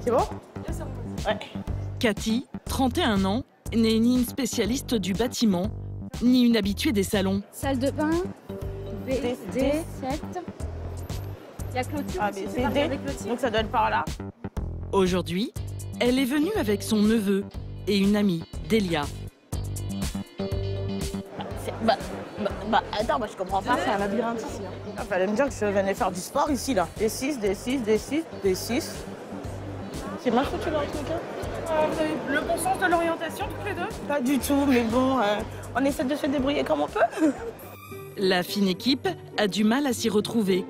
C'est bon? Ouais. Cathy, 31 ans, n'est ni une spécialiste du bâtiment, ni une habituée des salons. Salle de bain, B, D, 7. Il y a clôture Ah, aussi, mais c'est c'est parti D, avec clôture. donc ça doit être par là. Aujourd'hui, elle est venue avec son neveu et une amie, Delia. Attends, moi je comprends pas, c'est un labyrinthe ici. Il fallait me dire que je venais faire du sport ici, là. D6, D6, D6, D6. C'est mal foutu dans le truc, hein. Vous avez le bon sens de l'orientation, toutes les deux? Pas du tout, mais bon, on essaie de se débrouiller comme on peut. La fine équipe a du mal à s'y retrouver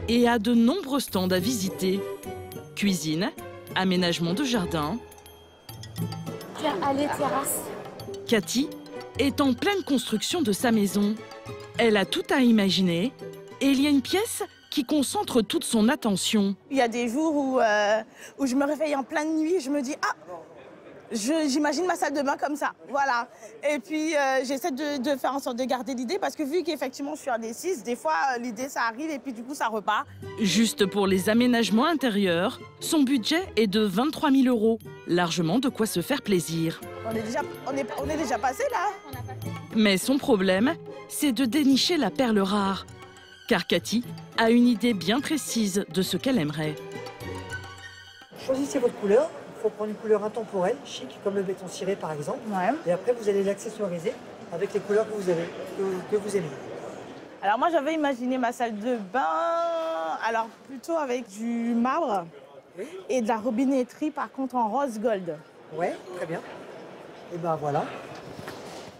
et a de nombreux stands à visiter. Cuisine, aménagement de jardin. Allez, terrasse. Cathy est en pleine construction de sa maison. Elle a tout à imaginer et il y a une pièce qui concentre toute son attention. Il y a des jours où je me réveille en pleine nuit, je me dis « Ah, j'imagine ma salle de bain comme ça, voilà. » Et puis j'essaie de faire en sorte de garder l'idée parce que vu qu'effectivement je suis en D6, des fois l'idée ça arrive et puis du coup ça repart. Juste pour les aménagements intérieurs, son budget est de 23 000 €. Largement de quoi se faire plaisir. On est déjà passé là. Mais son problème, c'est de dénicher la perle rare. Car Cathy a une idée bien précise de ce qu'elle aimerait. Choisissez votre couleur. Il faut prendre une couleur intemporelle, chic, comme le béton ciré par exemple. Ouais. Et après, vous allez l'accessoriser avec les couleurs que vous aimez. Alors moi j'avais imaginé ma salle de bain, alors plutôt avec du marbre et de la robinetterie par contre en rose gold. Ouais, très bien. Et ben voilà.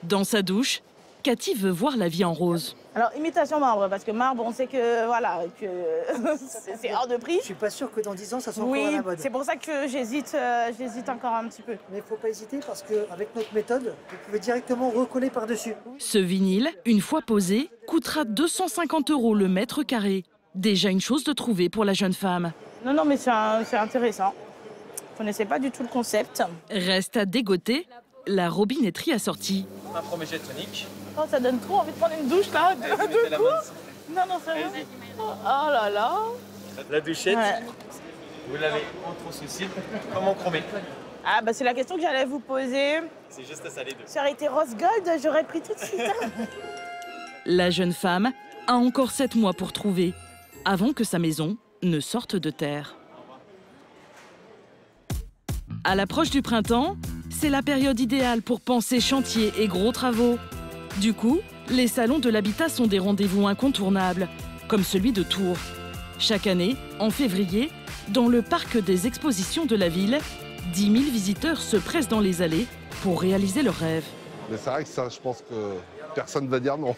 Dans sa douche, Cathy veut voir la vie en rose. Alors imitation marbre, parce que marbre on sait que voilà, que c'est hors de prix. Je suis pas sûr que dans 10 ans, ça soit Oui, encore à la mode. c'est pour ça que j'hésite encore un petit peu. Mais il faut pas hésiter parce qu'avec notre méthode, vous pouvez directement recoller par-dessus. Ce vinyle, une fois posé, coûtera 250 € le mètre carré. Déjà une chose de trouver pour la jeune femme. Non, mais c'est intéressant. Je connaissais pas du tout le concept. Reste à dégoter la robinetterie assortie. Un premier jet tonique. Oh, ça donne trop envie de prendre une douche là, de coup. Non, sérieux. Oh là là. La douchette, Ouais. vous l'avez entre souci. Comment chromé? Ah bah c'est la question que j'allais vous poser. C'est juste ça les deux. Ça aurait été rose gold, j'aurais pris tout de suite. La jeune femme a encore 7 mois pour trouver, avant que sa maison ne sorte de terre. À l'approche du printemps, c'est la période idéale pour penser chantier et gros travaux. Du coup, les salons de l'habitat sont des rendez-vous incontournables, comme celui de Tours. Chaque année, en février, dans le parc des expositions de la ville, 10 000 visiteurs se pressent dans les allées pour réaliser leurs rêves. Mais c'est vrai que ça, je pense que personne ne va dire non.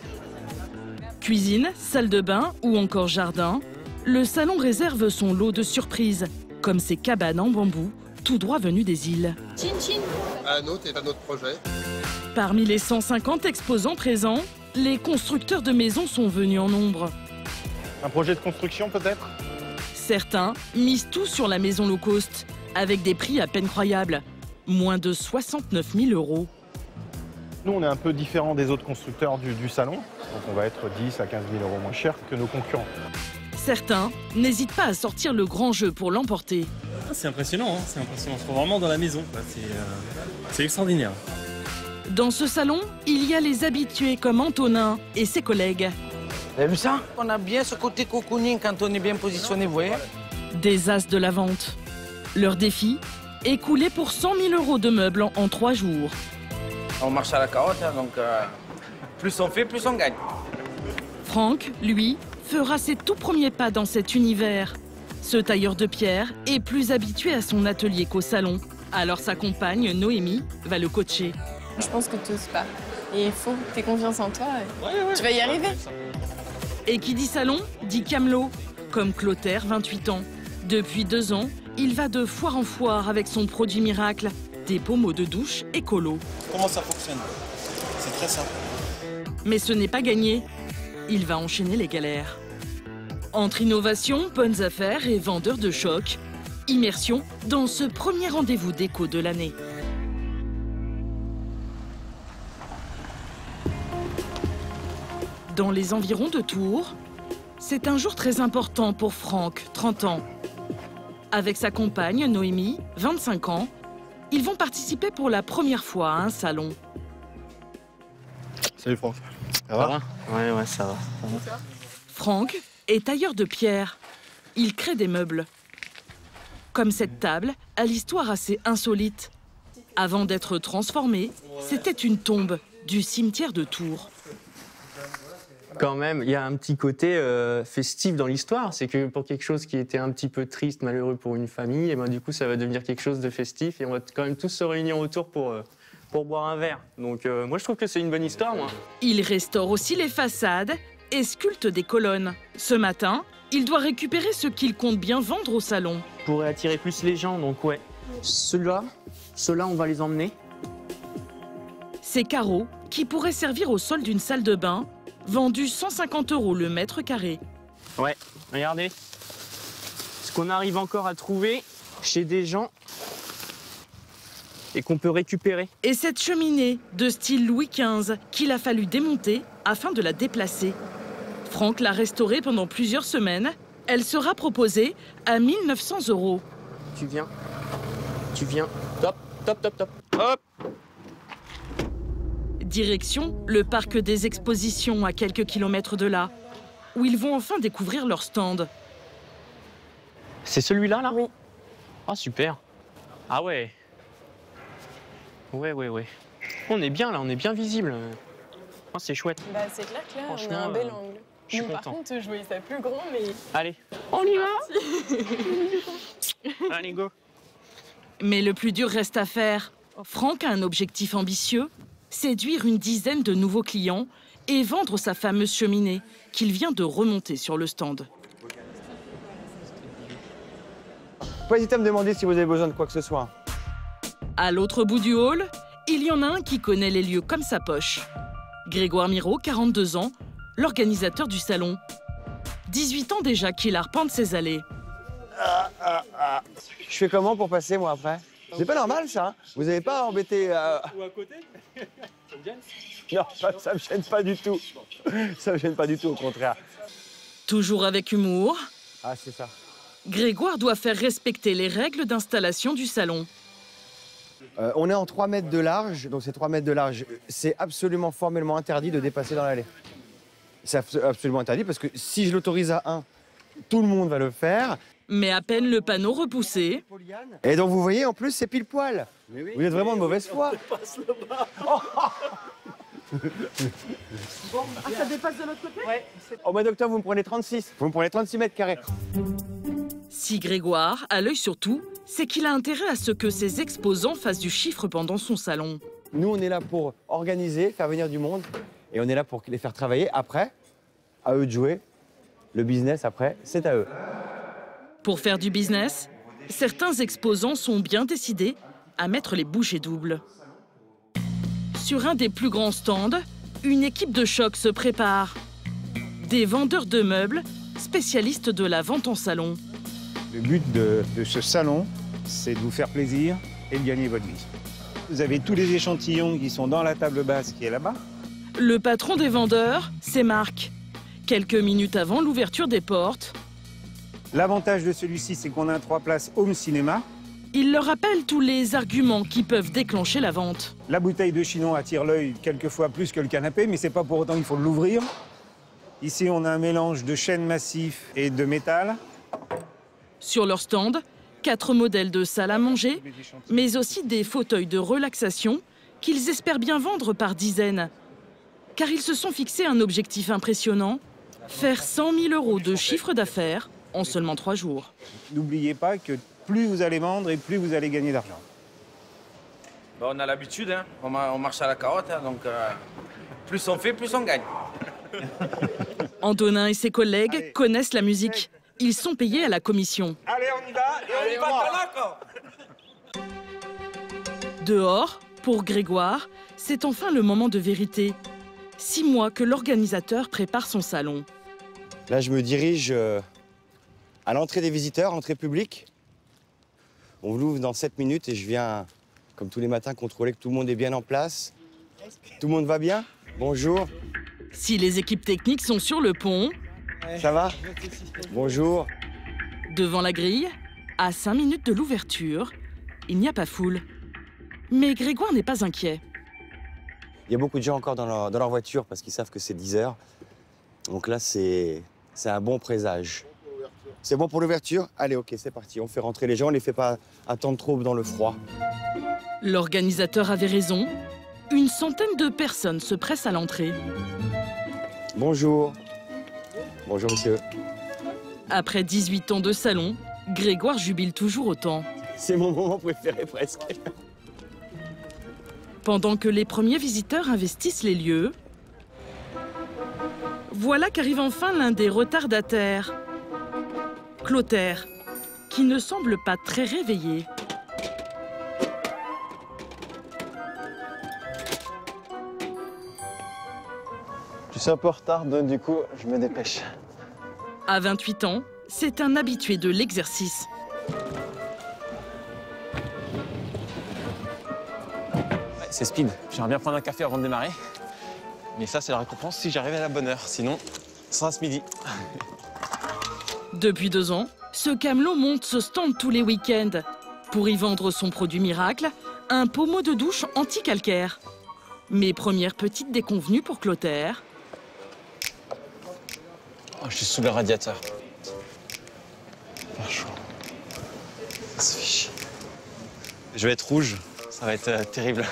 Cuisine, salle de bain ou encore jardin, le salon réserve son lot de surprises, comme ces cabanes en bambou, tout droit venues des îles. Chin chin. À notre et à notre projet. Parmi les 150 exposants présents, les constructeurs de maisons sont venus en nombre. Un projet de construction peut-être? Certains misent tout sur la maison low cost, avec des prix à peine croyables, moins de 69 000 €. Nous, on est un peu différent des autres constructeurs du salon. Donc on va être 10 à 15 000 € moins cher que nos concurrents. Certains n'hésitent pas à sortir le grand jeu pour l'emporter. C'est impressionnant, c'est impressionnant. On se trouve vraiment dans la maison. C'est extraordinaire. Dans ce salon, il y a les habitués comme Antonin et ses collègues. Vous avez vu ça? On a bien ce côté cocooning quand on est bien positionné, vous voyez? Des as de la vente. Leur défi, écouler pour 100 000 € de meubles en 3 jours. On marche à la carotte, hein, donc plus on fait, plus on gagne. Franck, lui, fera ses tout premiers pas dans cet univers. Ce tailleur de pierre est plus habitué à son atelier qu'au salon. Alors sa compagne, Noémie, va le coacher. Je pense que tu oses pas. Et il faut que tu aies confiance en toi. Tu vas y arriver. Et qui dit salon, dit camelot, comme Clotaire, 28 ans. Depuis 2 ans, il va de foire en foire avec son produit miracle, des pommeaux de douche écolo. Comment ça fonctionne? C'est très simple. Mais ce n'est pas gagné. Il va enchaîner les galères. Entre innovation, bonnes affaires et vendeurs de choc, immersion dans ce premier rendez-vous déco de l'année. Dans les environs de Tours, c'est un jour très important pour Franck, 30 ans. Avec sa compagne, Noémie, 25 ans, ils vont participer pour la première fois à un salon. Salut Franck. Ça va? Ouais, ça va. Franck est tailleur de pierre. Il crée des meubles. Comme cette table, à l'histoire assez insolite. Avant d'être transformée, c'était une tombe du cimetière de Tours. Quand même, il y a un petit côté festif dans l'histoire. C'est que pour quelque chose qui était un petit peu triste, malheureux pour une famille, et ben, du coup, ça va devenir quelque chose de festif. Et on va quand même tous se réunir autour pour boire un verre. Donc moi, je trouve que c'est une bonne histoire, moi. Il restaure aussi les façades et sculpte des colonnes. Ce matin, il doit récupérer ce qu'il compte bien vendre au salon. Pour attirer plus les gens, donc ouais. Ceux-là, on va les emmener. Ces carreaux, qui pourraient servir au sol d'une salle de bain, vendus 150 € le mètre carré. Ouais, regardez. Ce qu'on arrive encore à trouver chez des gens et qu'on peut récupérer. Et cette cheminée de style Louis XV qu'il a fallu démonter afin de la déplacer. Franck l'a restaurée pendant plusieurs semaines. Elle sera proposée à 1 900 €. Tu viens. Top, top, top, top. Hop. Direction le parc des expositions à quelques kilomètres de là, où ils vont enfin découvrir leur stand. C'est celui-là, là? Oui. Ah, super. Ah ouais. Ouais. On est bien, là, on est bien visible. Oh, c'est chouette. Bah, c'est clair que là, on a Franchement, un bel angle. je suis Bon, par content. contre, je voyais ça plus grand, mais... Allez, on y va. Allez, go. Mais le plus dur reste à faire. Franck a un objectif ambitieux, séduire une dizaine de nouveaux clients et vendre sa fameuse cheminée qu'il vient de remonter sur le stand. Pas hésiter à me demander si vous avez besoin de quoi que ce soit. À l'autre bout du hall, il y en a un qui connaît les lieux comme sa poche. Grégoire Miraud, 42 ans, l'organisateur du salon. 18 ans déjà qu'il arpente ses allées. Je fais comment pour passer, moi, après? C'est pas normal, ça, hein? Vous avez pas embêté... Ou à côté? Ça me gêne? Non, ça me gêne pas du tout. Ça me gêne pas du tout, au contraire. Toujours avec humour, Ah, c'est ça. Grégoire doit faire respecter les règles d'installation du salon. On est en 3 mètres de large, donc c'est 3 mètres de large. C'est absolument formellement interdit de dépasser dans l'allée. C'est absolument interdit parce que si je l'autorise à 1, tout le monde va le faire. Mais à peine le panneau repoussé, Et donc vous voyez, en plus, c'est pile poil. Vous êtes vraiment de mauvaise foi. Ça dépasse de l'autre côté? Ouais. Au mois d'octobre, vous me prenez 36. Vous me prenez 36 mètres carrés. si Grégoire a l'œil sur tout, c'est qu'il a intérêt à ce que ses exposants fassent du chiffre pendant son salon. Nous, on est là pour organiser, faire venir du monde, et on est là pour les faire travailler. Après, à eux de jouer. Le business, après, c'est à eux. Pour faire du business, certains exposants sont bien décidés à mettre les bouchées doubles. Sur un des plus grands stands, une équipe de choc se prépare. Des vendeurs de meubles, spécialistes de la vente en salon. Le but de ce salon, c'est de vous faire plaisir et de gagner votre vie. Vous avez tous les échantillons qui sont dans la table basse qui est là-bas. Le patron des vendeurs, c'est Marc. Quelques minutes avant l'ouverture des portes, L'avantage de celui-ci, c'est qu'on a un 3 places home cinéma. il leur rappelle tous les arguments qui peuvent déclencher la vente. La bouteille de Chinon attire l'œil quelquefois plus que le canapé, mais c'est pas pour autant qu'il faut l'ouvrir. Ici, on a un mélange de chêne massif et de métal. Sur leur stand, 4 modèles de salle à manger, mais aussi des fauteuils de relaxation qu'ils espèrent bien vendre par dizaines. Car ils se sont fixés un objectif impressionnant, faire 100 000 € de chiffre d'affaires en seulement 3 jours. N'oubliez pas que plus vous allez vendre et plus vous allez gagner d'argent. Bah, on a l'habitude, hein. On marche à la carotte, hein, donc plus on fait, plus on gagne. Antonin et ses collègues connaissent la musique. Ils sont payés à la commission. Allez, on y va. Et on y va là, quoi. Dehors, pour Grégoire, c'est enfin le moment de vérité. 6 mois que l'organisateur prépare son salon. Là, je me dirige à l'entrée des visiteurs, entrée publique. On l'ouvre dans 7 minutes et je viens, comme tous les matins, contrôler que tout le monde est bien en place. Tout le monde va bien? Bonjour. Si les équipes techniques sont sur le pont, Ça va? Bonjour. devant la grille, À 5 minutes de l'ouverture, il n'y a pas foule. Mais Grégoire n'est pas inquiet. Il y a beaucoup de gens encore dans leur voiture parce qu'ils savent que c'est 10 h. Donc là, c'est un bon présage. C'est bon pour l'ouverture? Allez, ok, c'est parti. On fait rentrer les gens, on ne les fait pas attendre trop dans le froid. L'organisateur avait raison. Une centaine de personnes se pressent à l'entrée. Bonjour. Bonjour, monsieur. Après 18 ans de salon, Grégoire jubile toujours autant. C'est mon moment préféré, presque. Pendant que les premiers visiteurs investissent les lieux, voilà qu'arrive enfin l'un des retardataires, Clotaire, qui ne semble pas très réveillé. Je suis un peu en retard, donc du coup, je me dépêche. À 28 ans, c'est un habitué de l'exercice. Ouais, c'est speed. J'aimerais bien prendre un café avant de démarrer. Mais ça, c'est la récompense si j'arrive à la bonne heure. Sinon, ça sera ce midi. Depuis 2 ans, ce camelot monte ce stand tous les week-ends pour y vendre son produit miracle, un pommeau de douche anti-calcaire. Mes premières petites déconvenues pour Clotaire. Oh, je suis sous le radiateur. Pas chaud. Ça fait chier. Je vais être rouge, ça va être terrible.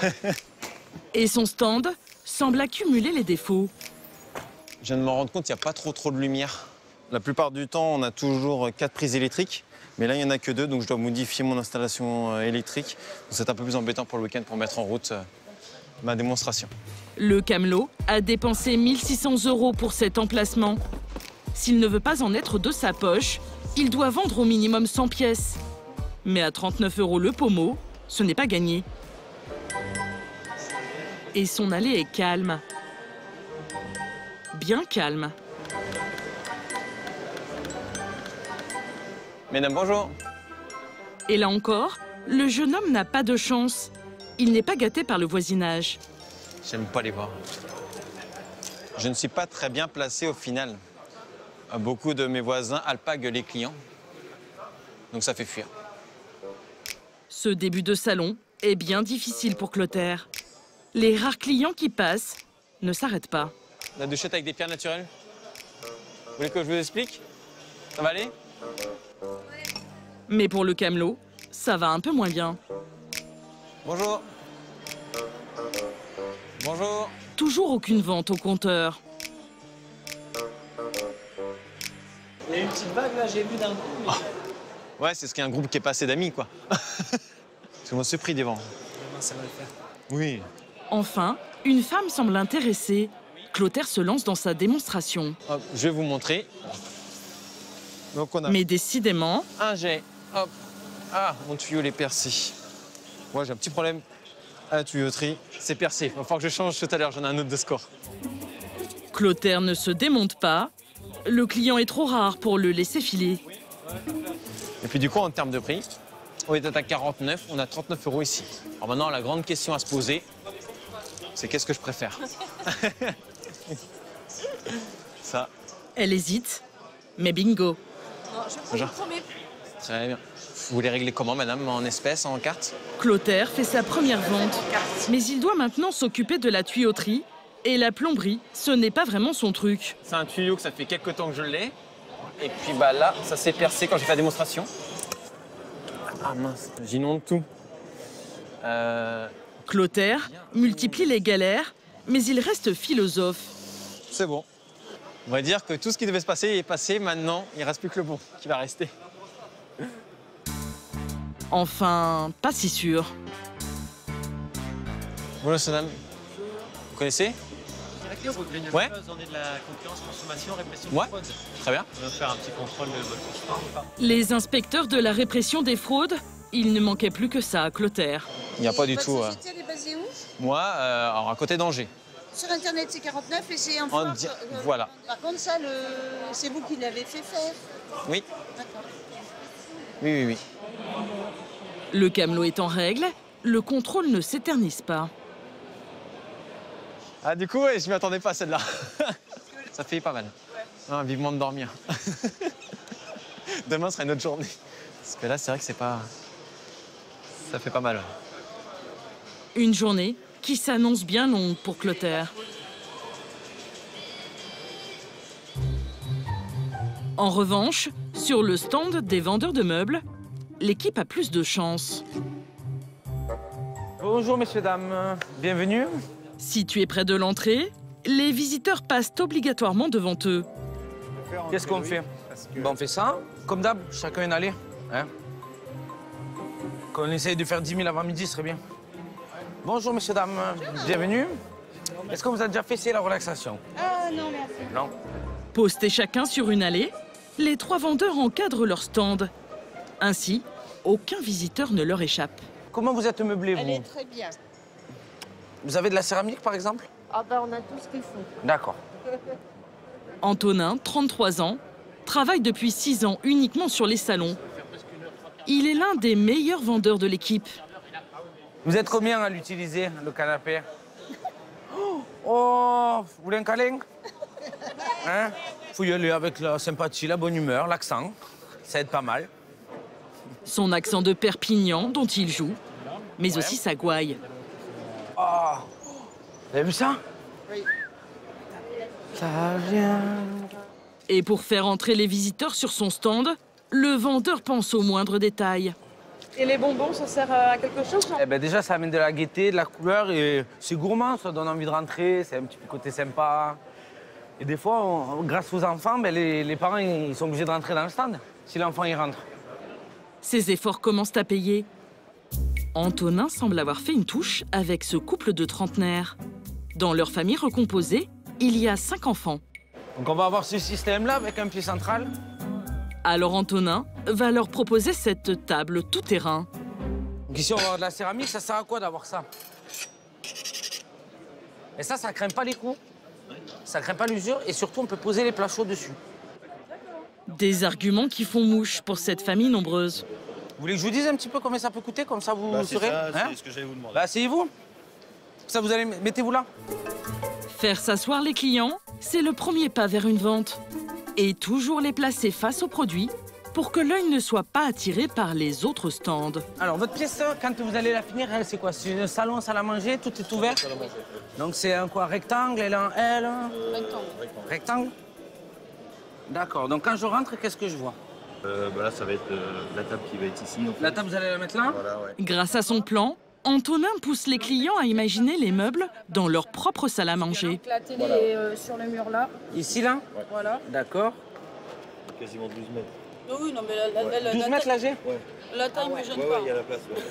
Et son stand semble accumuler les défauts. Je viens de me rendre compte qu'il n'y a pas trop de lumière. La plupart du temps, on a toujours 4 prises électriques. Mais là, il n'y en a que 2, donc je dois modifier mon installation électrique. C'est un peu plus embêtant pour le week-end pour mettre en route ma démonstration. Le camelot a dépensé 1 600 € pour cet emplacement. S'il ne veut pas en être de sa poche, il doit vendre au minimum 100 pièces. Mais à 39 € le pommeau, ce n'est pas gagné. Et son allée est calme. Bien calme. Mesdames, bonjour. Et là encore, le jeune homme n'a pas de chance. Il n'est pas gâté par le voisinage. J'aime pas les voir. Je ne suis pas très bien placé au final. Beaucoup de mes voisins alpaguent les clients. Donc ça fait fuir. Ce début de salon est bien difficile pour Clotaire. Les rares clients qui passent ne s'arrêtent pas. La douchette avec des pierres naturelles. Vous voulez que je vous explique? Ça va aller? Mais pour le camelot, ça va un peu moins bien. Bonjour. Bonjour. Toujours aucune vente au compteur. Il y a une petite vague là, j'ai vu d'un coup. Mais... Oh. Ouais, c'est ce qu'un groupe qui est passé d'amis, quoi. Parce qu'on s'est pris des vents. Demain, ça va le faire. Oui. Enfin, une femme semble intéressée. Clotaire se lance dans sa démonstration. Hop, je vais vous montrer. Donc on a... Mais décidément... Un jet. Hop. Ah, mon tuyau il est percé. Moi, j'ai un petit problème à la tuyauterie. C'est percé. Il va falloir que je change tout à l'heure. J'en ai un autre de score. Clotaire ne se démonte pas. Le client est trop rare pour le laisser filer. Et puis du coup, en termes de prix, on est à 49, on a 39 € ici. Alors maintenant, la grande question à se poser, c'est qu'est-ce que je préfère? Ça. Elle hésite, mais bingo. Non, je prends le premier. Très bien. Vous voulez régler comment, madame? En espèces, en carte? Clotaire fait sa première vente. Mais il doit maintenant s'occuper de la tuyauterie. Et la plomberie, ce n'est pas vraiment son truc. C'est un tuyau que ça fait quelques temps que je l'ai. Et puis bah là, ça s'est percé quand j'ai fait la démonstration. Ah mince, j'inonde tout. Clotaire multiplie les galères, mais il reste philosophe. C'est bon. On va dire que tout ce qui devait se passer est passé. Maintenant, il ne reste plus que le bon qui va rester. Enfin, pas si sûr. Bonjour, madame. Vous connaissez? Ouais. On est de la concurrence, consommation, répression Ouais. des fraudes. Très bien. On va faire un petit contrôle de votre consultant. Les inspecteurs de la répression des fraudes, il ne manquait plus que ça à Clotaire. Il n'y a pas du tout. Votre société, elle est basée où? Moi, alors à côté d'Angers. Sur Internet, c'est 49 et c'est en En France. di- voilà. Par contre, ça, c'est vous qui l'avez fait faire. Oui. D'accord. Oui. Le camelot est en règle, le contrôle ne s'éternise pas. Ah, du coup, ouais, je m'y attendais pas à celle-là. Ça fait pas mal. Ah, vivement de dormir. Demain sera une autre journée. Parce que là, c'est vrai que c'est pas... Ça fait pas mal. Une journée qui s'annonce bien longue pour Clotaire. En revanche, sur le stand des vendeurs de meubles, l'équipe a plus de chance. Bonjour messieurs, dames, bienvenue. Situé près de l'entrée, les visiteurs passent obligatoirement devant eux. Qu'est-ce qu'on fait? On fait ça, comme d'hab, chacun une allée. Hein, qu'on essaye de faire 10 000 avant midi, ce serait bien. Bonjour messieurs, dames, bienvenue. Est-ce qu'on vous a déjà fait la relaxation? Non, merci. Non. Postés chacun sur une allée, les 3 vendeurs encadrent leur stand. Ainsi, aucun visiteur ne leur échappe. Comment vous êtes meublé, vous? Elle est très bien. Vous avez de la céramique, par exemple? Ah ben, on a tout ce qu'il faut. D'accord. Antonin, 33 ans, travaille depuis 6 ans uniquement sur les salons. Il est l'un des meilleurs vendeurs de l'équipe. Vous êtes combien à l'utiliser, le canapé? Oh, vous voulez un câlin? Hein? Faut y aller avec la sympathie, la bonne humeur, l'accent. Ça aide pas mal. Son accent de Perpignan, dont il joue, mais aussi sa gouaille. Oh, vous avez vu ça? Oui. Ça vient... Et pour faire entrer les visiteurs sur son stand, le vendeur pense aux moindres détails. Et les bonbons, ça sert à quelque chose? Eh ben déjà, ça amène de la gaieté, de la couleur et c'est gourmand, ça donne envie de rentrer, c'est un petit peu côté sympa. Et des fois, grâce aux enfants, ben, les parents ils sont obligés de rentrer dans le stand si l'enfant y rentre. Ses efforts commencent à payer. Antonin semble avoir fait une touche avec ce couple de trentenaires. Dans leur famille recomposée, il y a 5 enfants. Donc on va avoir ce système-là avec un pied central. Alors Antonin va leur proposer cette table tout-terrain. Donc ici, on va avoir de la céramique, ça sert à quoi d'avoir ça? Et ça craint pas les coups, ça craint pas l'usure et surtout, on peut poser les plats chauds dessus. Des arguments qui font mouche pour cette famille nombreuse. Vous voulez que je vous dise un petit peu combien ça peut coûter, comme ça vous saurez? C'est ce que j'allais vous demander. Bah, asseyez-vous. Ça, vous allez... Mettez-vous là. Faire s'asseoir les clients, c'est le premier pas vers une vente. Et toujours les placer face aux produits pour que l'œil ne soit pas attiré par les autres stands. Alors, votre pièce, quand vous allez la finir, c'est quoi? C'est un salon, salle à manger, tout est ouvert? Donc, c'est un quoi? Rectangle, elle en L? Rectangle. D'accord. Donc, quand je rentre, qu'est-ce que je vois? Là, ça va être la table qui va être ici. En fait. La table, vous allez la mettre là? Voilà, ouais. Grâce à son plan, Antonin pousse les clients à imaginer les meubles dans leur propre salle à manger. Donc la télé est sur le mur là. Ici, là? Ouais. Voilà. D'accord. Quasiment 12 mètres. Oh oui, non, mais 12 mètres, là, j'ai? Ouais. La taille ne me gêne Ouais, pas. il y a la place. Ouais.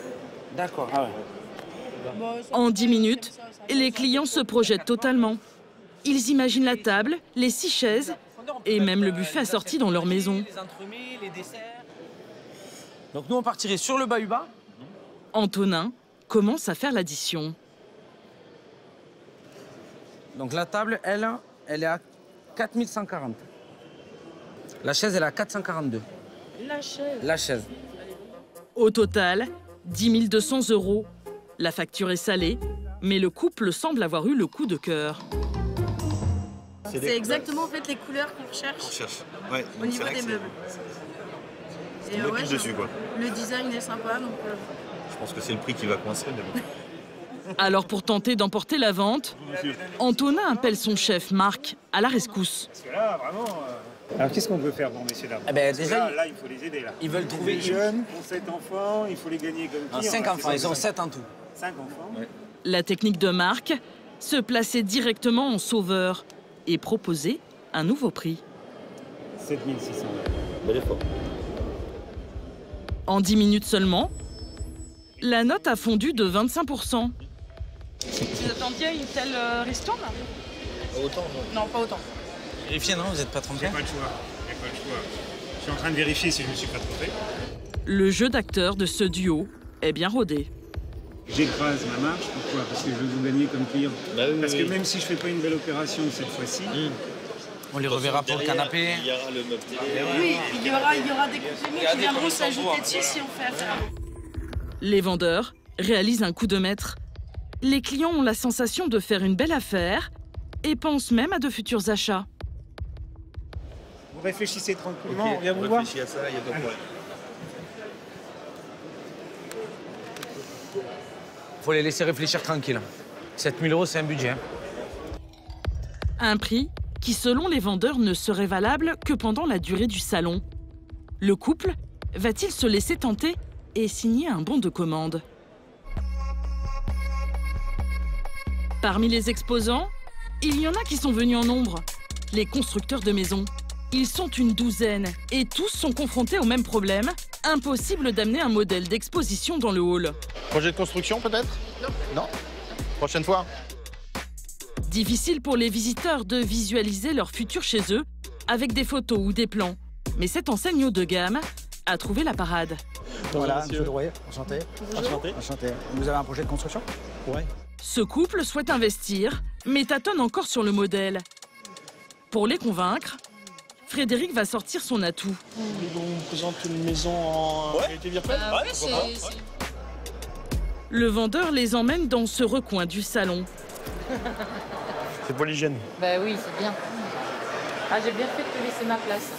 D'accord. Ah ouais. En 10 minutes, les clients se projettent totalement. Ils imaginent la table, les 6 chaises et même le buffet assorti dans leur maison. Les entremets, les desserts. Donc nous, on partirait sur le Bahuba. Antonin commence à faire l'addition. Donc la table, elle est à 4140. La chaise, elle est à 442. La chaise. La chaise. Au total, 10 200 €. La facture est salée, mais le couple semble avoir eu le coup de cœur. C'est exactement en fait les couleurs qu'on recherche. On cherche. Ouais, au niveau des meubles. Et ouais, dessus, quoi. Le design est sympa, donc... Je pense que c'est le prix qui va coincer, mais bon. Alors pour tenter d'emporter la vente, Antonin appelle son chef Marc à la rescousse. Parce que là, vraiment... Alors qu'est-ce qu'on peut faire, bon messieurs dames? Eh ben, déjà, là, il faut les aider. Là. Ils veulent trouver... Les jeunes, ont 7 enfants, il faut les gagner comme qui? 5 enfants, ils ont 7 en tout. 5 enfants. Ouais. La technique de Marc, se placer directement en sauveur et proposer un nouveau prix. 7 600. Bel effort. En 10 minutes seulement, la note a fondu de 25%. Vous attendiez une telle ristourne? Autant, non, pas autant. Vérifiez, non, vous n'êtes pas trompé? J'ai pas le choix. Je suis en train de vérifier si je me suis pas trompé. Le jeu d'acteur de ce duo est bien rodé. J'écrase ma marge, pourquoi? Parce que je veux vous gagner comme client. Bah oui, parce oui. que même si je fais pas une belle opération cette fois-ci, on les reverra pour le canapé. Il y aura le meuble télé. Oui, il y aura des compléments qui viendront s'ajouter dessus si on fait affaire. Les vendeurs réalisent un coup de maître. Les clients ont la sensation de faire une belle affaire et pensent même à de futurs achats. vous réfléchissez tranquillement, on vient vous voir. Réfléchis à ça, il n'y a pas de problème. Faut les laisser réfléchir tranquille. 7 000 €, c'est un budget. Un prix qui, selon les vendeurs, ne serait valable que pendant la durée du salon. Le couple va-t-il se laisser tenter et signer un bon de commande? Parmi les exposants, il y en a qui sont venus en nombre. Les constructeurs de maisons. Ils sont une douzaine et tous sont confrontés au même problème. Impossible d'amener un modèle d'exposition dans le hall. Projet de construction peut-être? Non. Prochaine fois. Difficile pour les visiteurs de visualiser leur futur chez eux avec des photos ou des plans. Mais cette enseigne haut de gamme a trouvé la parade. Voilà, monsieur Drouet, enchanté. Enchanté. Enchanté. Vous avez un projet de construction? Ouais. Ce couple souhaite investir, mais tâtonne encore sur le modèle. Pour les convaincre, Frédéric va sortir son atout. On vous présente une maison en réalité virtuelle? Le vendeur les emmène dans ce recoin du salon. C'est pour l'hygiène. Bah oui, c'est bien. Ah, j'ai bien fait de te laisser ma place.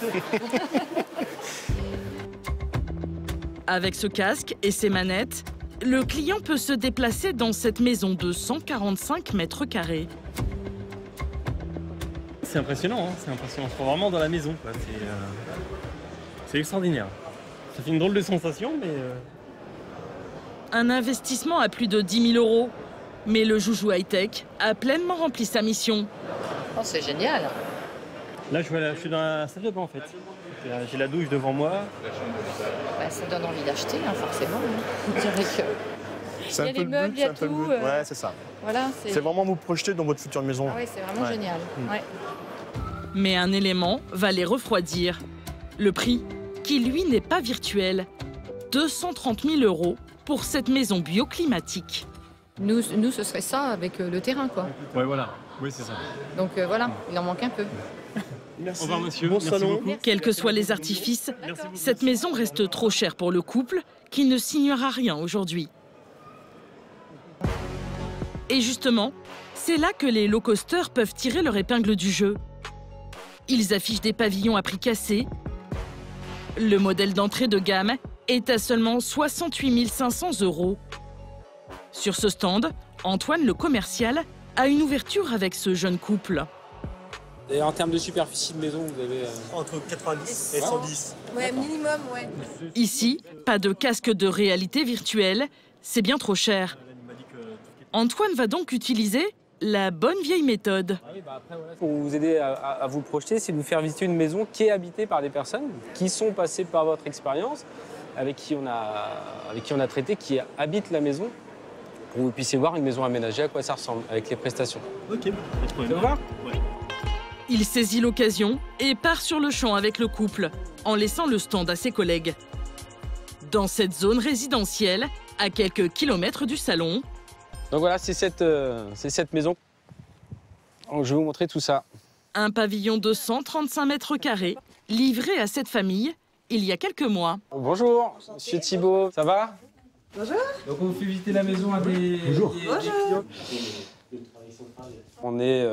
Avec ce casque et ces manettes, le client peut se déplacer dans cette maison de 145 mètres carrés. C'est impressionnant, hein, c'est impressionnant. On se trouve vraiment dans la maison. C'est extraordinaire. Ça fait une drôle de sensation, mais... Un investissement à plus de 10 000 €. Mais le joujou high-tech a pleinement rempli sa mission. Oh, c'est génial. Là, je suis dans la salle de bain, en fait. J'ai la douche devant moi. Bah, ça donne envie d'acheter, hein, forcément. Je dirais que... C'est un peu le but, c'est un peu le but. Ouais, c'est ça. Voilà, c'est vraiment vous projeter dans votre future maison. Ah oui, c'est vraiment génial. Ouais. Mais un élément va les refroidir. Le prix, qui lui n'est pas virtuel. 230 000 € pour cette maison bioclimatique. Nous, ce serait ça avec le terrain, quoi. Ouais, voilà. Oui, c'est ça. Donc voilà, il en manque un peu. Merci. Au revoir, monsieur. Bon Merci salon. beaucoup. Quels que soient les artifices, cette maison reste trop chère pour le couple qui ne signera rien aujourd'hui. Et justement, c'est là que les low-costers peuvent tirer leur épingle du jeu. Ils affichent des pavillons à prix cassé. Le modèle d'entrée de gamme est à seulement 68 500 €. Sur ce stand, Antoine, le commercial, a une ouverture avec ce jeune couple. Et en termes de superficie de maison, vous avez... Entre 90 et 110. Ouais, minimum, ouais. Ici, pas de casque de réalité virtuelle, c'est bien trop cher. Antoine va donc utiliser la bonne vieille méthode. Pour vous aider à vous projeter, c'est de vous faire visiter une maison qui est habitée par des personnes qui sont passées par votre expérience, avec qui on a traité, qui habitent la maison, pour que vous puissiez voir une maison aménagée, à quoi ça ressemble, avec les prestations. Ok, ça vous va? Ouais. Il saisit l'occasion et part sur le champ avec le couple, en laissant le stand à ses collègues. Dans cette zone résidentielle, à quelques kilomètres du salon... Donc voilà, c'est cette maison. Donc, je vais vous montrer tout ça. Un pavillon de 135 mètres carrés, livré à cette famille il y a quelques mois. Bonjour, monsieur Thibault, ça va? Bonjour. Donc on vous fait visiter la maison à des clients. On est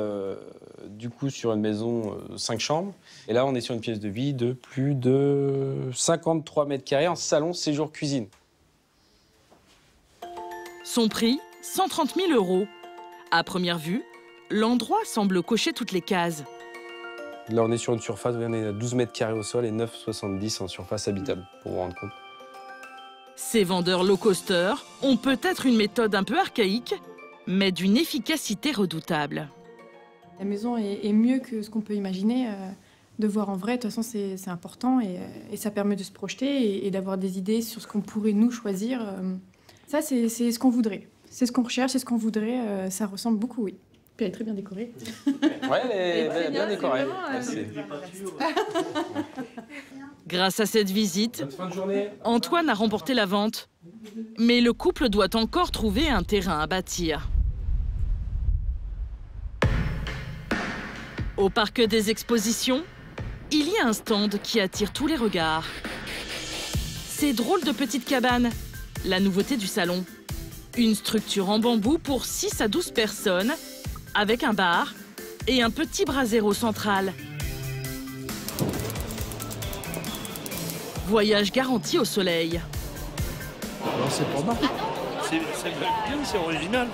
du coup sur une maison 5 chambres. Et là, on est sur une pièce de vie de plus de 53 mètres carrés en salon, séjour, cuisine. Son prix, 130 000 €. À première vue, l'endroit semble cocher toutes les cases. Là, on est sur une surface, on est à 12 mètres carrés au sol et 9,70 en surface habitable, pour vous rendre compte. Ces vendeurs low-coster ont peut-être une méthode un peu archaïque, mais d'une efficacité redoutable. La maison est mieux que ce qu'on peut imaginer. De voir en vrai, de toute façon, c'est important et ça permet de se projeter et d'avoir des idées sur ce qu'on pourrait nous choisir. Ça, c'est ce qu'on voudrait. C'est ce qu'on recherche, c'est ce qu'on voudrait. Ça ressemble beaucoup, oui. Puis elle est très bien décorée. Ouais, elle est bien décorée. Merci. Grâce à cette visite, Antoine a remporté la vente. Mais le couple doit encore trouver un terrain à bâtir. Au parc des expositions, il y a un stand qui attire tous les regards. Ces drôles de petites cabanes, la nouveauté du salon. Une structure en bambou pour 6 à 12 personnes, avec un bar et un petit brasero central. Voyage garanti au soleil. Alors c'est pas mal. c'est bien, c'est original.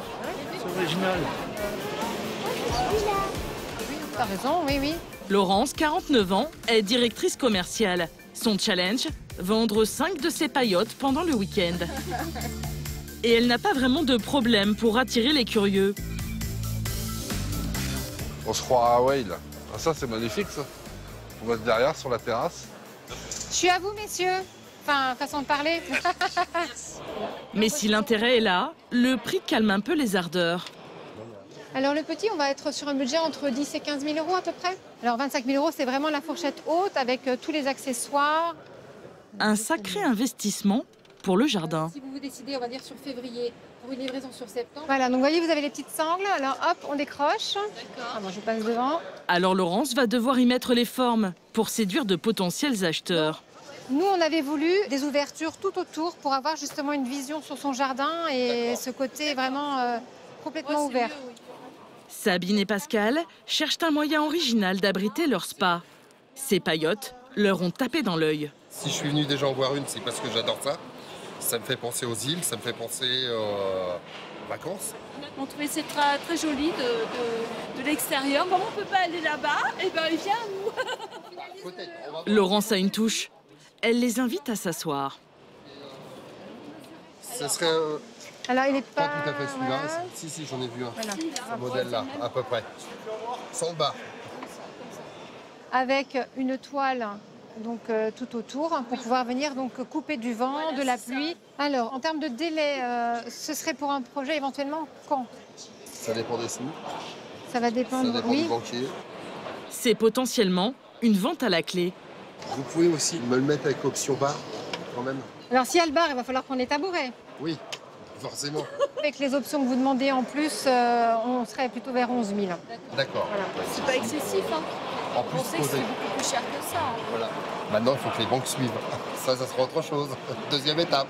C'est original. T'as raison, oui, oui. Laurence, 49 ans, est directrice commerciale. Son challenge, vendre 5 de ses paillotes pendant le week-end. Et elle n'a pas vraiment de problème pour attirer les curieux. On se croira à Hawaï, là. Ah, ça, c'est magnifique, ça. On va se derrière, sur la terrasse. Je suis à vous, messieurs. Enfin, façon de parler. Mais si l'intérêt est là, le prix calme un peu les ardeurs. Alors le petit, on va être sur un budget entre 10 et 15 000 euros à peu près. Alors 25 000 euros, c'est vraiment la fourchette haute avec tous les accessoires. Un sacré investissement pour le jardin. Si vous vous décidez, on va dire sur février, pour une livraison sur septembre. Voilà, donc vous voyez, vous avez les petites sangles. Alors hop, on décroche. D'accord. Bon, je passe devant. Alors Laurence va devoir y mettre les formes pour séduire de potentiels acheteurs. Nous, on avait voulu des ouvertures tout autour pour avoir justement une vision sur son jardin et ce côté vraiment complètement ouvert. Mieux, oui. Sabine et Pascal cherchent un moyen original d'abriter leur spa. Ces paillotes leur ont tapé dans l'œil. Si je suis venu déjà en voir une, c'est parce que j'adore ça. Ça me fait penser aux îles, ça me fait penser aux vacances. On trouvait c'est très, très joli de l'extérieur. Comme on ne peut pas aller là-bas, et ben il vient à nous. Laurence a une touche. Elle les invite à s'asseoir. Ce serait alors, il n'est pas tout à fait celui-là. Voilà. Si, j'en ai vu un. Voilà. Ce modèle-là, à peu près. Sans bas. Avec une toile donc, tout autour pour pouvoir venir donc, couper du vent, de la pluie. Alors, en termes de délai, ce serait pour un projet éventuellement quand? Ça dépend des sous. Ça va dépendre, ça dépend du banquier. C'est potentiellement une vente à la clé. Vous pouvez aussi me le mettre avec option bar, quand même. Alors, s'il y a le bar, il va falloir prendre les tabourets. Oui. Forcément. Avec les options que vous demandez en plus, on serait plutôt vers 11 000. D'accord. Voilà. C'est pas excessif. Hein. En plus, on sait que c'est beaucoup plus cher que ça. Hein. Voilà. Maintenant, il faut que les banques suivent. Ça sera autre chose. Deuxième étape.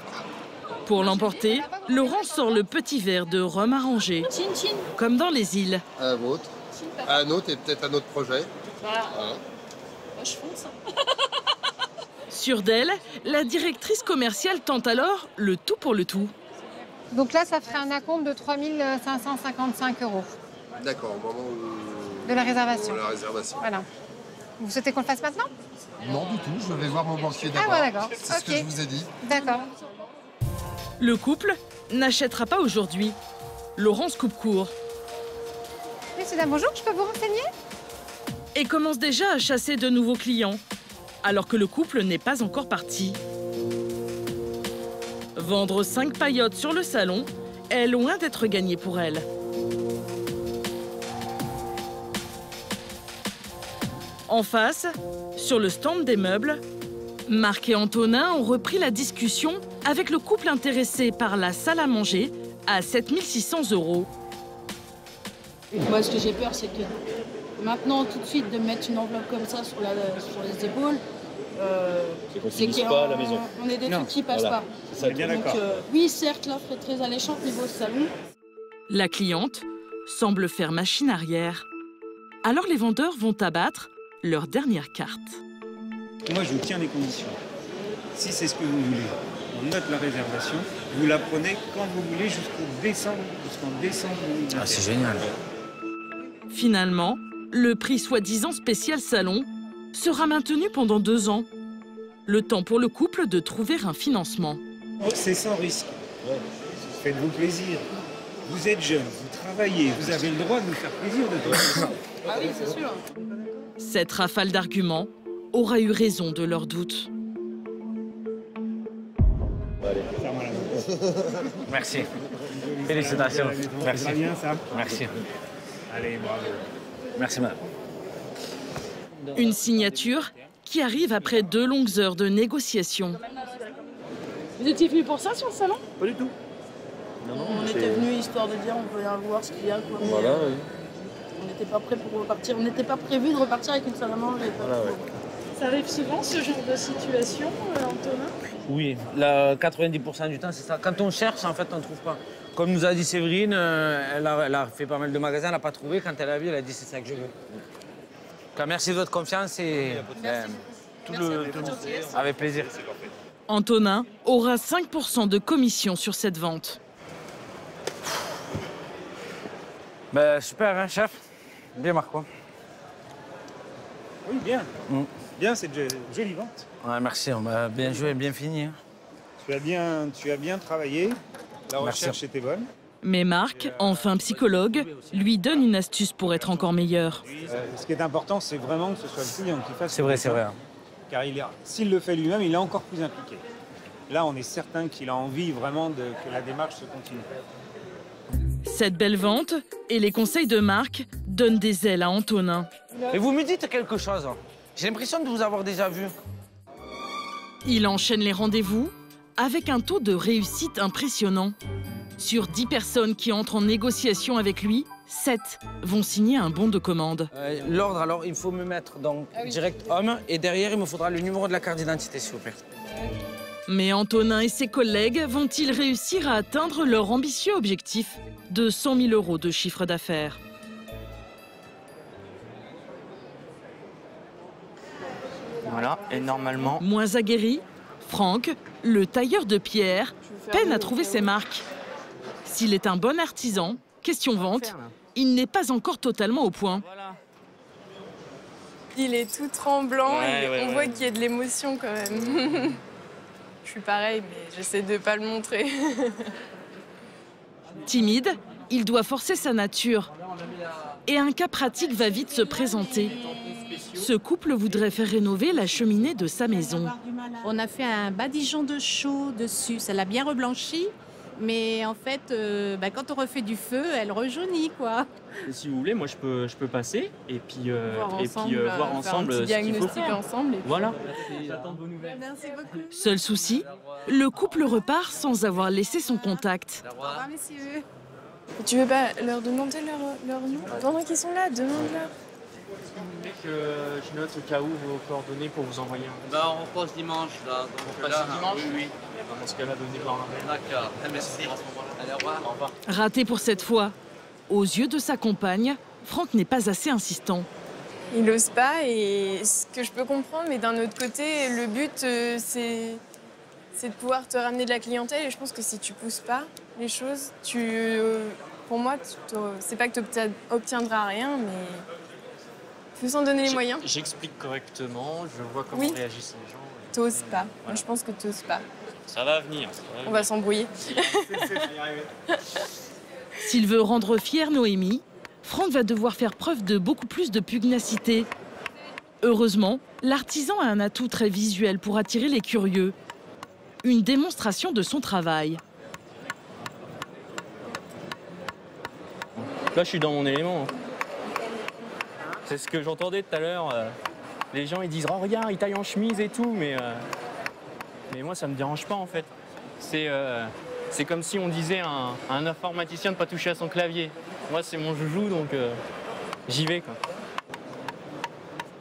Pour l'emporter, Laurent sort le petit verre de rhum arrangé. Chin, chin. Comme dans les îles. Un vôtre, un autre et peut-être un autre projet. Voilà. Moi, je fonce. Sûre d'elle, la directrice commerciale tente alors le tout pour le tout. Donc là, ça ferait un acompte de 3 555 euros. D'accord, au moment où... De la réservation. De la réservation. Voilà. Vous souhaitez qu'on le fasse maintenant? Non, du tout. Je vais voir mon banquier d'abord. Ah, ouais, d'accord. C'est ce que je vous ai dit. D'accord. Le couple n'achètera pas aujourd'hui. Laurence coupe court. Messieurs, dames, bonjour, je peux vous renseigner? Et commence déjà à chasser de nouveaux clients, alors que le couple n'est pas encore parti. Vendre 5 paillotes sur le salon est loin d'être gagné pour elle. En face, sur le stand des meubles, Marc et Antonin ont repris la discussion avec le couple intéressé par la salle à manger à 7 600 euros. Moi, ce que j'ai peur, c'est que maintenant, tout de suite, de mettre une enveloppe comme ça sur les épaules, c'est pas la maison. On est des trucs qui passent voilà. pas. Ça, bien d'accord. Oui, certes, l'offre est très alléchante niveau salon. La cliente semble faire machine arrière. Alors les vendeurs vont abattre leur dernière carte. Moi, je vous tiens des conditions. Si c'est ce que vous voulez, on note la réservation. Vous la prenez quand vous voulez jusqu'en décembre 2021. Ah, c'est génial. Finalement, le prix soi-disant spécial salon sera maintenu pendant 2 ans. Le temps pour le couple de trouver un financement. C'est sans risque. Ouais. Faites-vous plaisir. Vous êtes jeune, vous travaillez, vous avez le droit de nous faire plaisir de toute façon. Ah oui, c'est sûr. Cette rafale d'arguments aura eu raison de leurs doutes. Allez, ferme la main. Merci. Félicitations. Merci. C'est bien ça. Merci. Allez, bravo. Merci, madame. Une signature qui arrive après 2 longues heures de négociations. Vous étiez venu pour ça sur le salon? Pas du tout. Non, on était venu histoire de dire on vient voir ce qu'il y a. Quoi. Voilà, oui. On n'était pas prêt pour repartir. On n'était pas prévu de repartir avec une salle à manger. Voilà, ouais. Ça arrive souvent ce genre de situation, Antonin? Oui, 90% du temps, c'est ça. Quand on cherche, en fait, on ne trouve pas. Comme nous a dit Séverine, elle a fait pas mal de magasins, elle n'a pas trouvé. Quand elle a vu, elle a dit c'est ça que je veux. Merci de votre confiance et avec plaisir. Antonin aura 5% de commission sur cette vente. Ben, super, hein, chef. Bien, Marco. Oui, bien. Bien, c'est de jolie vente. Ouais, merci. Bien joué, bien fini. Hein. Tu as bien travaillé. La recherche était bonne. Mais Marc, enfin psychologue, lui donne une astuce pour être encore meilleur. Ce qui est important, c'est vraiment que ce soit le client qui fasse. C'est vrai, c'est vrai. Car s'il le fait lui-même, il est encore plus impliqué. Là, on est certain qu'il a envie vraiment que la démarche se continue. Cette belle vente et les conseils de Marc donnent des ailes à Antonin. Et vous me dites quelque chose. J'ai l'impression de vous avoir déjà vu. Il enchaîne les rendez-vous avec un taux de réussite impressionnant. Sur 10 personnes qui entrent en négociation avec lui, 7 vont signer un bon de commande. L'ordre, alors, il faut me mettre donc direct homme et derrière, il me faudra le numéro de la carte d'identité, s'il vous plaît. Mais Antonin et ses collègues vont-ils réussir à atteindre leur ambitieux objectif de 100 000 € de chiffre d'affaires? Voilà, et normalement... Moins aguerri, Franck, le tailleur de pierre, peine à trouver ses marques. S'il est un bon artisan, question vente, il n'est pas encore totalement au point. Il est tout tremblant et on voit qu'il y a de l'émotion quand même. Je suis pareil, mais j'essaie de ne pas le montrer. Timide, il doit forcer sa nature. Et un cas pratique va vite se présenter. Ce couple voudrait faire rénover la cheminée de sa maison. On a fait un badigeon de chaux dessus, ça l'a bien reblanchi. Mais en fait, quand on refait du feu, elle rejaunit, quoi. Et si vous voulez, moi je peux passer et puis voir ensemble un petit diagnostic ensemble. Voilà. J'attends de vos nouvelles. Merci beaucoup. Seul souci, le couple repart sans avoir laissé son contact. Au revoir, messieurs. Tu veux pas leur demander leur nom? Pendant qu'ils sont là, demande-leur. Vous voulez que je note au cas où vos coordonnées pour vous envoyer un... Bah, on passe dimanche, là. Donc on passe dimanche? Oui. Dans ce cas-là, donnez-moi un mail. D'accord, merci. Allez, au revoir. Au revoir. Raté pour cette fois. Aux yeux de sa compagne, Franck n'est pas assez insistant. Il n'ose pas et ce que je peux comprendre, mais d'un autre côté, le but, c'est de pouvoir te ramener de la clientèle. Et je pense que si tu pousses pas les choses, pour moi, c'est pas que tu obtiendras rien, mais il faut s'en donner les moyens. J'explique correctement, je vois comment réagissent les gens. T'oses pas. Moi, je pense que t'oses pas. Ça va venir. On va s'embrouiller. S'il veut rendre fière Noémie, Franck va devoir faire preuve de beaucoup plus de pugnacité. Heureusement, l'artisan a un atout très visuel pour attirer les curieux. Une démonstration de son travail. Là, je suis dans mon élément. C'est ce que j'entendais tout à l'heure. Les gens, ils disent « Oh, regarde, il taille en chemise et tout », mais moi, ça me dérange pas, en fait. C'est comme si on disait à un informaticien de ne pas toucher à son clavier. Moi, c'est mon joujou, donc j'y vais, quoi.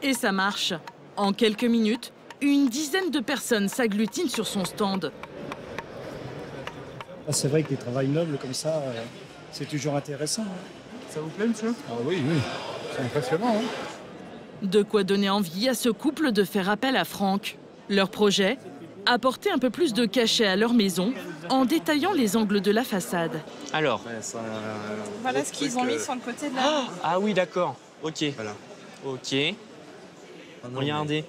Et ça marche. En quelques minutes, une dizaine de personnes s'agglutinent sur son stand. C'est vrai que des travails nobles comme ça, c'est toujours intéressant. Ça vous plaît, monsieur? Ah oui, oui. C'est impressionnant. Hein. De quoi donner envie à ce couple de faire appel à Franck. Leur projet, apporter un peu plus de cachet à leur maison en détaillant les angles de la façade. Alors, voilà ce qu'ils ont mis sur le côté de la... Ah oui, d'accord. Ok. Voilà. Ok. Regardez.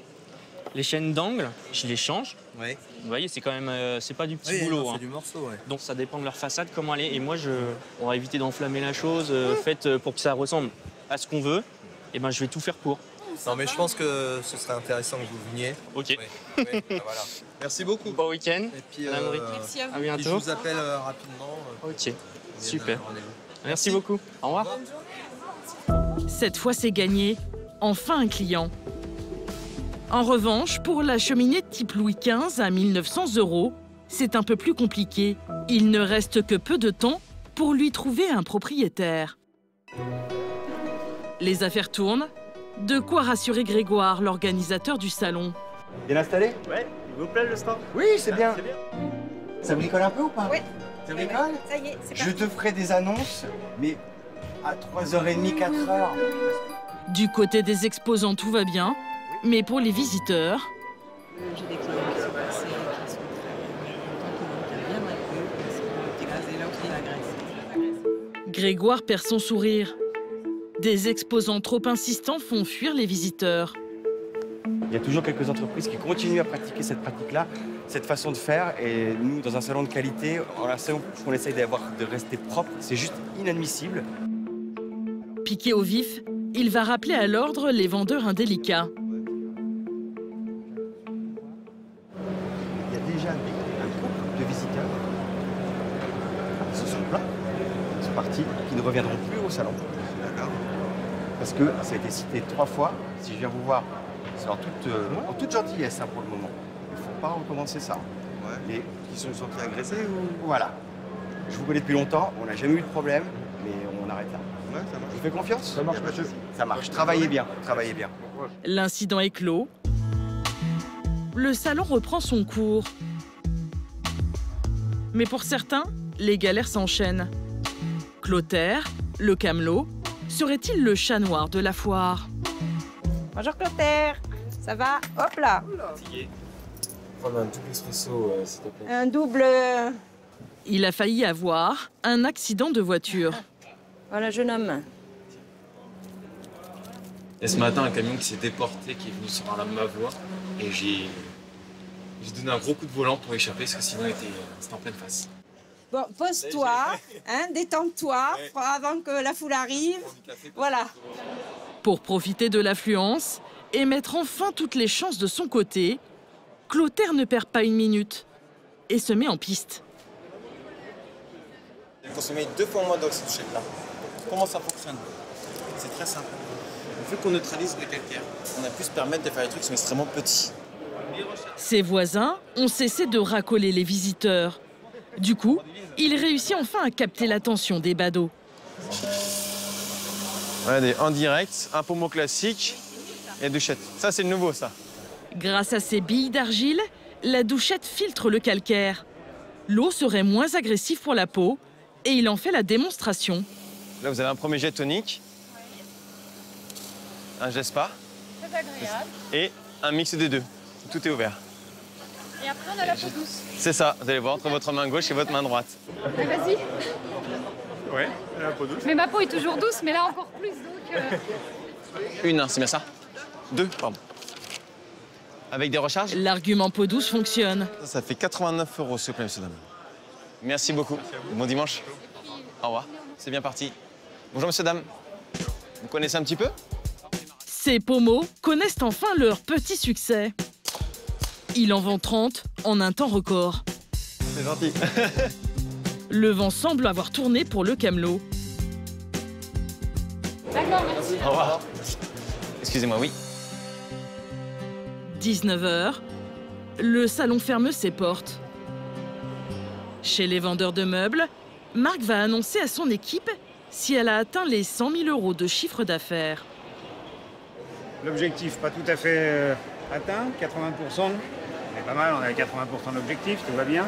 Les chaînes d'angle, je les change. Ouais. Vous voyez, c'est quand même, c'est pas du petit boulot. C'est du morceau, ouais. Donc ça dépend de leur façade, comment elle est. Et moi, on va éviter d'enflammer la chose. Faites pour que ça ressemble à ce qu'on veut. Et ben, je vais tout faire pour. Non, mais je pense que ce serait intéressant que vous veniez. Ok. Oui, voilà. Merci beaucoup. Bon week-end. Et puis, merci à vous. À bientôt. Je vous appelle rapidement. Ok. Super. Merci beaucoup. Au revoir. Cette fois, c'est gagné. Enfin un client. En revanche, pour la cheminée de type Louis XV à 1 900 €, c'est un peu plus compliqué. Il ne reste que peu de temps pour lui trouver un propriétaire. Les affaires tournent. De quoi rassurer Grégoire, l'organisateur du salon. Bien installé? Ouais, il vous plaît le stand? Oui, c'est bien. Ça bricole un peu ou pas? Oui. Ça bricole? Ça y est, c'est Je te ferai des annonces, mais à 3h30, 4h. Du côté des exposants, tout va bien. Mais pour les visiteurs... J'ai des clients qui sont passés, qui sont très contents, qui viennent bien accueillis, parce que là, c'est là où c'est agressif. Grégoire perd son sourire. Des exposants trop insistants font fuir les visiteurs. Il y a toujours quelques entreprises qui continuent à pratiquer cette pratique-là, cette façon de faire. Et nous, dans un salon de qualité, on essaye de rester propre. C'est juste inadmissible. Piqué au vif, il va rappeler à l'ordre les vendeurs indélicats. Il y a déjà un couple de visiteurs. Ils se sont plaints. Ils sont partis, qui ne reviendront plus au salon. D'accord. Parce que ça a été cité 3 fois. Si je viens vous voir, c'est en toute gentillesse pour le moment. Il ne faut pas recommencer ça. Ouais. Et ils se sont sentis agressés ou... Voilà. Je vous connais depuis longtemps, on n'a jamais eu de problème, mais on arrête là. Ouais, ça marche. Je vous fais confiance? Ça marche. Ça marche. Travaillez bien. Travaillez bien. L'incident est clos. Le salon reprend son cours. Mais pour certains, les galères s'enchaînent. Clotaire, le camelot, serait-il le chat noir de la foire? Bonjour Clotaire, ça va? Hop là. Prendre un double espresso, s'il te plaît. Un double... Il a failli avoir un accident de voiture. Voilà, jeune homme. Et ce matin, un camion qui s'est déporté, qui est venu sur ma voie, et j'ai donné un gros coup de volant pour échapper, parce que sinon c'était en pleine face. Bon, pose-toi, hein, détends-toi, avant que la foule arrive. Voilà. Pour profiter de l'affluence et mettre enfin toutes les chances de son côté, Clotaire ne perd pas une minute et se met en piste. J'ai consommé 2 fois moins d'oxyde là. Comment ça fonctionne? C'est très simple. Vu qu'on neutralise le calcaire, on a pu se permettre de faire des trucs qui sont extrêmement petits. Ses voisins ont cessé de racoler les visiteurs. Du coup, il réussit enfin à capter l'attention des badauds. Regardez, en direct, un pommeau classique et douchette. Ça, c'est le nouveau, ça. Grâce à ses billes d'argile, la douchette filtre le calcaire. L'eau serait moins agressive pour la peau et il en fait la démonstration. Là, vous avez un premier jet tonique, un jet spa et un mix des deux. Tout est ouvert. Et après, on a la peau douce. C'est ça, vous allez voir entre votre main gauche et votre main droite. Ah, vas-y. Ouais, la peau douce. Mais ma peau est toujours douce, mais là encore plus, donc... Une, hein, c'est bien ça? 2, pardon. Avec des recharges? L'argument peau douce fonctionne. Ça fait 89 €, s'il vous plaît, monsieur, dame. Merci beaucoup. Bon dimanche. Au revoir. C'est bien parti. Bonjour, monsieur, dame. Vous connaissez un petit peu? Ces pommeaux connaissent enfin leur petit succès. Il en vend 30 en un temps record. C'est gentil. Le vent semble avoir tourné pour le camelot. D'accord, merci. Au revoir. Excusez-moi, oui. 19h, le salon ferme ses portes. Chez les vendeurs de meubles, Marc va annoncer à son équipe si elle a atteint les 100 000 € de chiffre d'affaires. L'objectif, pas tout à fait atteint, 80%. C'est pas mal, on a 80% de l'objectif, tout va bien.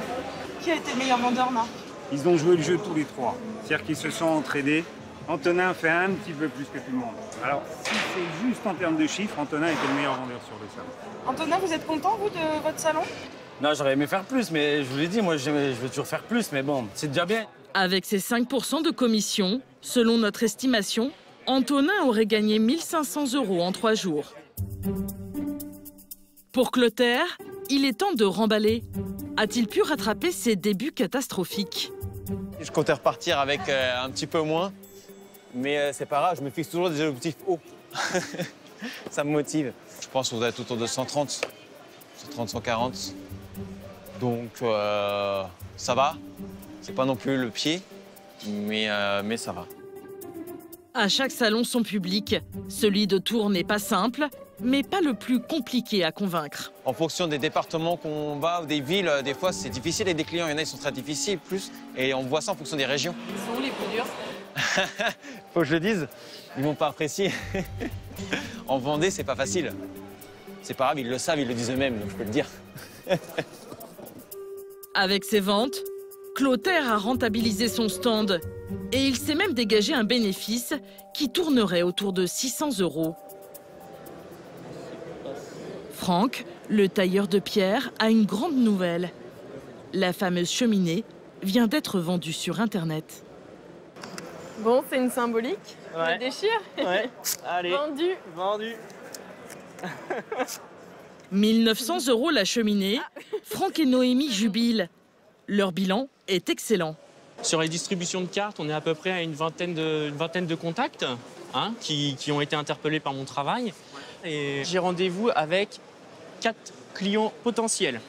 Qui a été le meilleur vendeur, Marc? Ils ont joué le jeu tous les 3. C'est-à-dire qu'ils se sont entraînés. Antonin fait un petit peu plus que tout le monde. Alors, si c'est juste en termes de chiffres, Antonin était le meilleur vendeur sur le salon. Antonin, vous êtes content, vous, de votre salon? Non, j'aurais aimé faire plus, mais je vous l'ai dit, moi, je veux toujours faire plus, mais bon, c'est déjà bien. Avec ses 5% de commission, selon notre estimation, Antonin aurait gagné 1 500 € en 3 jours. Pour Clotaire, il est temps de remballer. A-t-il pu rattraper ses débuts catastrophiques? Je comptais repartir avec un petit peu moins, mais c'est pas grave, je me fixe toujours des objectifs hauts. Ça me motive. Je pense qu'on doit être autour de 130, 130, 140. Donc ça va. C'est pas non plus le pied, mais ça va. À chaque salon, son public. Celui de Tours n'est pas simple, mais pas le plus compliqué à convaincre. En fonction des départements qu'on va ou des villes, des fois c'est difficile et des clients, il y en a qui sont très difficiles plus. Et on voit ça en fonction des régions. Ils sont où les plus durs? Faut que je le dise, ils vont pas apprécier. En Vendée, c'est pas facile. C'est pas grave, ils le savent, ils le disent eux-mêmes, donc je peux le dire. Avec ses ventes, Clotaire a rentabilisé son stand et il s'est même dégagé un bénéfice qui tournerait autour de 600 €. Franck, le tailleur de pierre, a une grande nouvelle. La fameuse cheminée vient d'être vendue sur Internet. Bon, c'est une symbolique. Ouais. Je déchire. Ouais. Allez. Vendu. Vendu. 1900 € la cheminée. Franck et Noémie jubilent. Leur bilan est excellent. Sur les distributions de cartes, on est à peu près à une vingtaine de contacts hein, qui ont été interpellés par mon travail. Et j'ai rendez-vous avec 4 clients potentiels.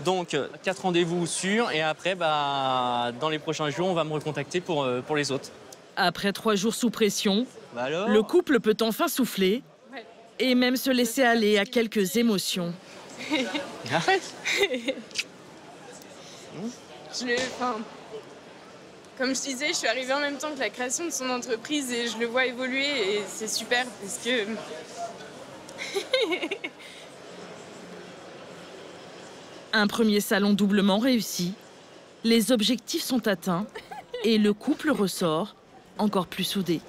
Donc 4 rendez-vous sûrs et après, dans les prochains jours, on va me recontacter pour les autres. Après 3 jours sous pression, alors le couple peut enfin souffler et même se laisser aller à quelques émotions. Arrête. Comme je disais, je suis arrivée en même temps que la création de son entreprise et je le vois évoluer et c'est super parce que... Un premier salon doublement réussi. Les objectifs sont atteints et le couple ressort encore plus soudé.